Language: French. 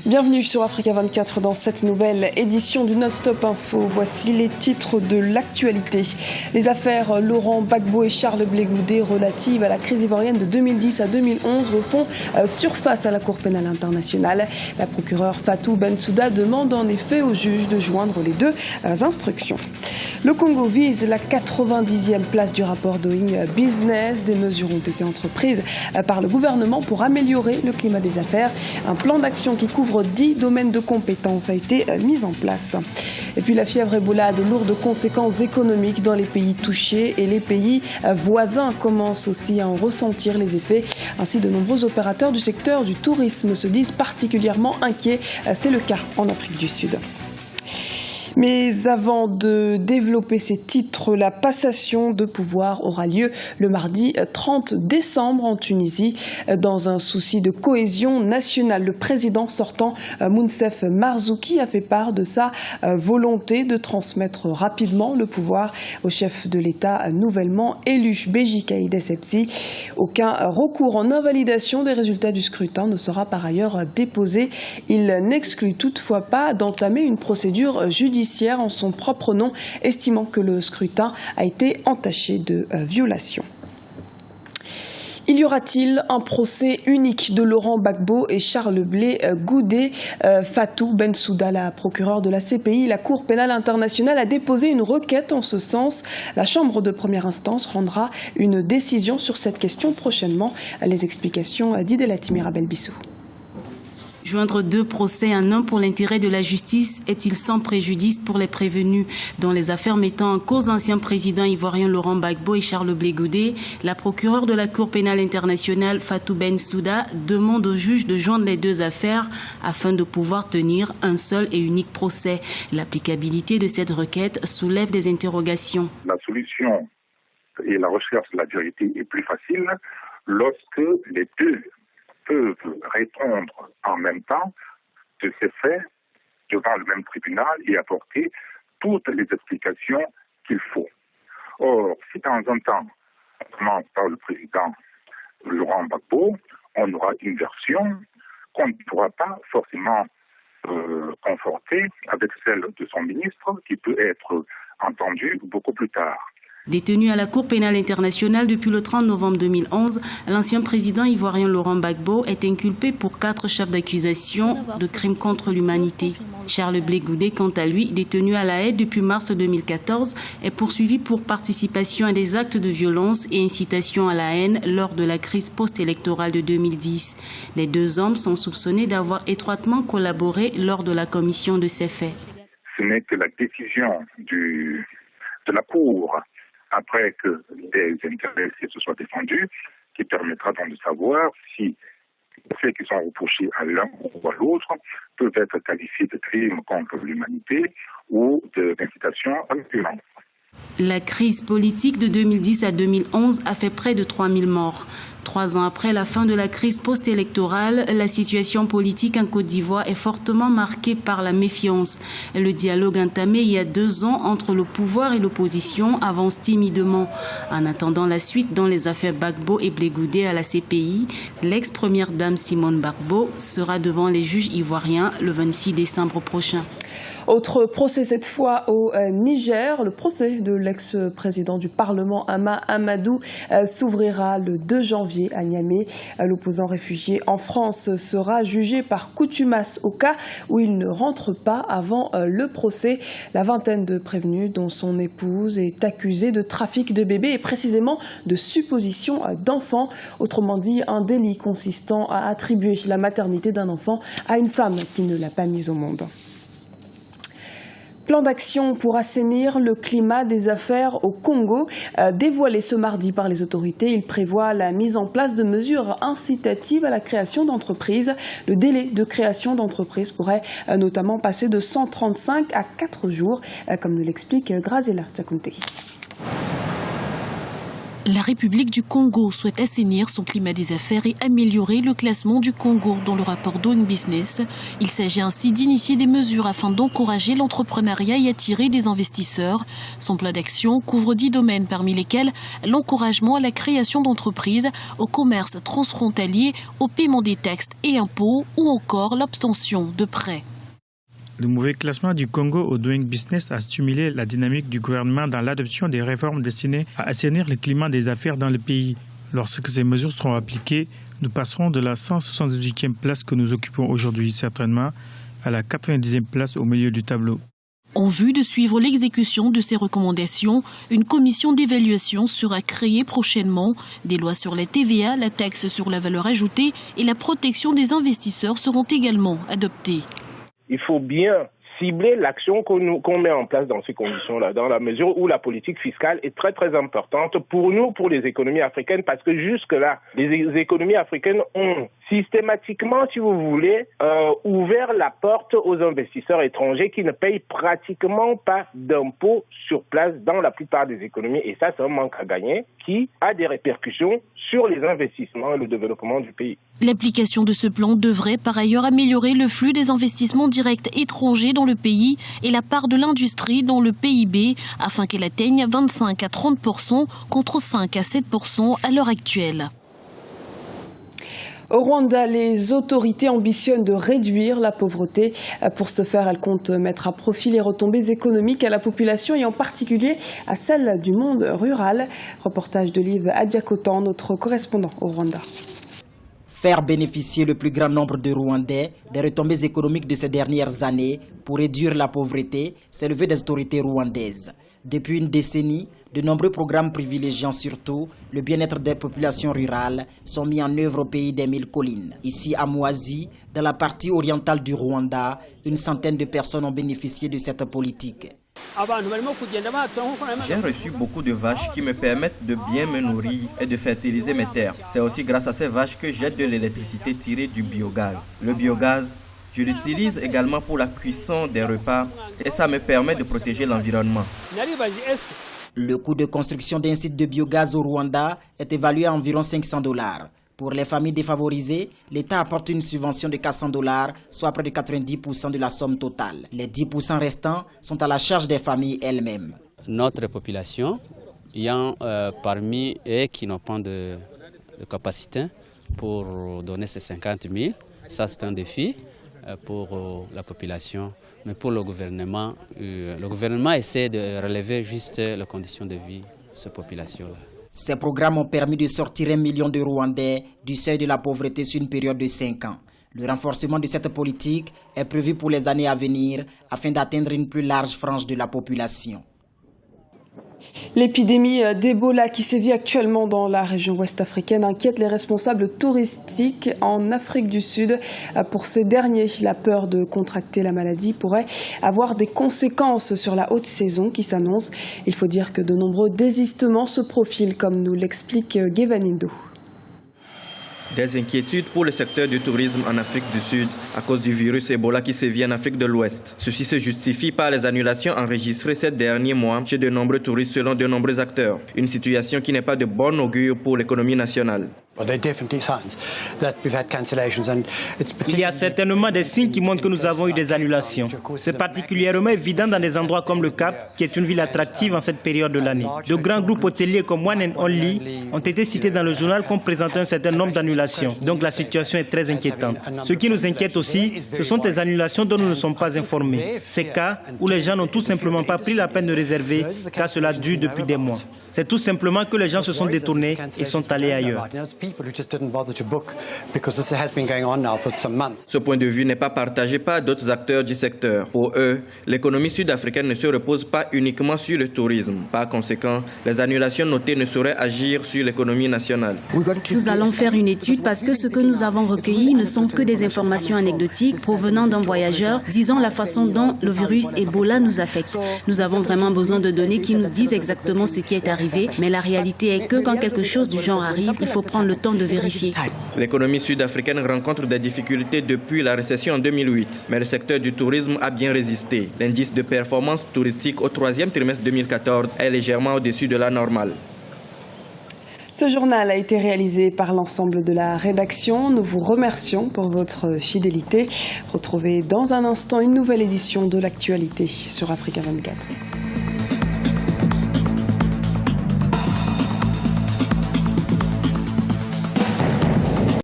Bienvenue sur Africa 24 dans cette nouvelle édition du Non-Stop Info. Voici les titres de l'actualité. Les affaires Laurent Gbagbo et Charles Blé Goudé relatives à la crise ivoirienne de 2010 à 2011 refont surface à la Cour pénale internationale. La procureure Fatou Bensouda demande en effet au juge de joindre les deux instructions. Le Congo vise la 90e place du rapport Doing Business. Des mesures ont été entreprises par le gouvernement pour améliorer le climat des affaires. Un plan d'action qui couvre 10 domaines de compétences a été mis en place. Et puis la fièvre Ebola a de lourdes conséquences économiques dans les pays touchés et les pays voisins commencent aussi à en ressentir les effets. Ainsi, de nombreux opérateurs du secteur du tourisme se disent particulièrement inquiets. C'est le cas en Afrique du Sud. Mais avant de développer ces titres, la passation de pouvoir aura lieu le mardi 30 décembre en Tunisie. Dans un souci de cohésion nationale, le président sortant Mounsef Marzouki a fait part de sa volonté de transmettre rapidement le pouvoir au chef de l'État nouvellement élu, Béji Caïd Essebsi. Aucun recours en invalidation des résultats du scrutin ne sera par ailleurs déposé. Il n'exclut toutefois pas d'entamer une procédure judiciaire en son propre nom, estimant que le scrutin a été entaché de violations. Y aura-t-il un procès unique de Laurent Gbagbo et Charles Blé Goudé? Fatou Bensouda, la procureure de la CPI, la Cour pénale internationale, a déposé une requête en ce sens. La Chambre de première instance rendra une décision sur cette question prochainement. Les explications d'Idelati Mirabel Bissou. Joindre deux procès en un pour l'intérêt de la justice est-il sans préjudice pour les prévenus? Dans les affaires mettant en cause l'ancien président ivoirien Laurent Gbagbo et Charles Blé Goudé, la procureure de la Cour pénale internationale Fatou Bensouda demande au juge de joindre les deux affaires afin de pouvoir tenir un seul et unique procès. L'applicabilité de cette requête soulève des interrogations. La solution et la recherche de la vérité est plus facile lorsque les deux peuvent répondre en même temps de ces faits devant le même tribunal et apporter toutes les explications qu'il faut. Or, si dans un temps, on commence par le président Laurent Gbagbo, on aura une version qu'on ne pourra pas forcément conforter avec celle de son ministre, qui peut être entendue beaucoup plus tard. Détenu à la Cour pénale internationale depuis le 30 novembre 2011, l'ancien président ivoirien Laurent Gbagbo est inculpé pour 4 chefs d'accusation de crimes contre l'humanité. Charles Blé Goudé, quant à lui, détenu à La Haye depuis mars 2014, est poursuivi pour participation à des actes de violence et incitation à la haine lors de la crise post-électorale de 2010. Les deux hommes sont soupçonnés d'avoir étroitement collaboré lors de la commission de ces faits. Ce n'est que la décision de la Cour après que les intéressés se soient défendus, qui permettra donc de savoir si les faits qui sont reprochés à l'un ou à l'autre peuvent être qualifiés de crimes contre l'humanité ou d'incitation à la violence. La crise politique de 2010 à 2011 a fait près de 3000 morts. 3 ans après la fin de la crise post-électorale, la situation politique en Côte d'Ivoire est fortement marquée par la méfiance. Le dialogue entamé il y a 2 ans entre le pouvoir et l'opposition avance timidement. En attendant la suite dans les affaires Gbagbo et Blé Goudé à la CPI, l'ex-première dame Simone Gbagbo sera devant les juges ivoiriens le 26 décembre prochain. Autre procès cette fois au Niger. Le procès de l'ex-président du Parlement Hama Amadou s'ouvrira le 2 janvier à Niamey. L'opposant réfugié en France sera jugé par contumace au cas où il ne rentre pas avant le procès. La vingtaine de prévenus dont son épouse est accusée de trafic de bébés et précisément de supposition d'enfants. Autrement dit, un délit consistant à attribuer la maternité d'un enfant à une femme qui ne l'a pas mise au monde. Plan d'action pour assainir le climat des affaires au Congo. Dévoilé ce mardi par les autorités, il prévoit la mise en place de mesures incitatives à la création d'entreprises. Le délai de création d'entreprises pourrait notamment passer de 135 à 4 jours, comme nous l'explique Grazela Tsakounte. La République du Congo souhaite assainir son climat des affaires et améliorer le classement du Congo dans le rapport Doing Business. Il s'agit ainsi d'initier des mesures afin d'encourager l'entrepreneuriat et attirer des investisseurs. Son plan d'action couvre 10 domaines, parmi lesquels l'encouragement à la création d'entreprises, au commerce transfrontalier, au paiement des taxes et impôts ou encore l'obtention de prêts. Le mauvais classement du Congo au Doing Business a stimulé la dynamique du gouvernement dans l'adoption des réformes destinées à assainir le climat des affaires dans le pays. Lorsque ces mesures seront appliquées, nous passerons de la 178e place que nous occupons aujourd'hui certainement à la 90e place au milieu du tableau. En vue de suivre l'exécution de ces recommandations, une commission d'évaluation sera créée prochainement. Des lois sur la TVA, la taxe sur la valeur ajoutée et la protection des investisseurs seront également adoptées. Il faut bien cibler l'action qu'on met en place dans ces conditions-là, dans la mesure où la politique fiscale est très très importante pour nous, pour les économies africaines, parce que jusque-là, les économies africaines ont systématiquement, si vous voulez, ouvert la porte aux investisseurs étrangers qui ne payent pratiquement pas d'impôts sur place dans la plupart des économies. Et ça, c'est un manque à gagner qui a des répercussions sur les investissements et le développement du pays. L'application de ce plan devrait par ailleurs améliorer le flux des investissements directs étrangers dans le pays et la part de l'industrie dans le PIB afin qu'elle atteigne 25 à 30% contre 5 à 7% à l'heure actuelle. Au Rwanda, les autorités ambitionnent de réduire la pauvreté. Pour ce faire, elles comptent mettre à profit les retombées économiques à la population et en particulier à celle du monde rural. Reportage d'Olive Adiakotan, notre correspondant au Rwanda. Faire bénéficier le plus grand nombre de Rwandais des retombées économiques de ces dernières années pour réduire la pauvreté, c'est le vœu des autorités rwandaises. Depuis une décennie, de nombreux programmes privilégiant surtout le bien-être des populations rurales sont mis en œuvre au pays des 1000 collines. Ici à Mwazi, dans la partie orientale du Rwanda, une centaine de personnes ont bénéficié de cette politique. J'ai reçu beaucoup de vaches qui me permettent de bien me nourrir et de fertiliser mes terres. C'est aussi grâce à ces vaches que j'ai de l'électricité tirée du biogaz. Le biogaz, je l'utilise également pour la cuisson des repas et ça me permet de protéger l'environnement. Le coût de construction d'un site de biogaz au Rwanda est évalué à environ $500. Pour les familles défavorisées, l'État apporte une subvention de $400, soit près de 90% de la somme totale. Les 10% restants sont à la charge des familles elles-mêmes. Notre population, il y a parmi eux qui n'ont pas de capacité pour donner ces 50 000. Ça, c'est un défi pour la population. Mais pour le gouvernement essaie de relever juste les conditions de vie de cette population-là. Ces programmes ont permis de sortir 1 million de Rwandais du seuil de la pauvreté sur une période de 5 ans. Le renforcement de cette politique est prévu pour les années à venir afin d'atteindre une plus large frange de la population. L'épidémie d'Ebola qui sévit actuellement dans la région ouest africaine inquiète les responsables touristiques en Afrique du Sud. Pour ces derniers, la peur de contracter la maladie pourrait avoir des conséquences sur la haute saison qui s'annonce. Il faut dire que de nombreux désistements se profilent, comme nous l'explique Gevanindo. Des inquiétudes pour le secteur du tourisme en Afrique du Sud à cause du virus Ebola qui sévit en Afrique de l'Ouest. Ceci se justifie par les annulations enregistrées ces derniers mois chez de nombreux touristes selon de nombreux acteurs. Une situation qui n'est pas de bon augure pour l'économie nationale. Il y a certainement des signes qui montrent que nous avons eu des annulations. C'est particulièrement évident dans des endroits comme le Cap, qui est une ville attractive en cette période de l'année. De grands groupes hôteliers comme One and Only ont été cités dans le journal comme présentant un certain nombre d'annulations. Donc la situation est très inquiétante. Ce qui nous inquiète aussi, ce sont des annulations dont nous ne sommes pas informés. Ces cas où les gens n'ont tout simplement pas pris la peine de réserver, car cela dure depuis des mois. C'est tout simplement que les gens se sont détournés et sont allés ailleurs. Ce point de vue n'est pas partagé par d'autres acteurs du secteur. Pour eux, l'économie sud-africaine ne se repose pas uniquement sur le tourisme. Par conséquent, les annulations notées ne sauraient agir sur l'économie nationale. Nous allons faire une étude parce que ce que nous avons recueilli ne sont que des informations anecdotiques provenant d'un voyageur disant la façon dont le virus Ebola nous affecte. Nous avons vraiment besoin de données qui nous disent exactement ce qui est arrivé, mais la réalité est que quand quelque chose du genre arrive, il faut prendre le temps de vérifier. L'économie sud-africaine rencontre des difficultés depuis la récession en 2008, mais le secteur du tourisme a bien résisté. L'indice de performance touristique au 3e trimestre 2014 est légèrement au-dessus de la normale. Ce journal a été réalisé par l'ensemble de la rédaction. Nous vous remercions pour votre fidélité. Retrouvez dans un instant une nouvelle édition de l'actualité sur Africa 24.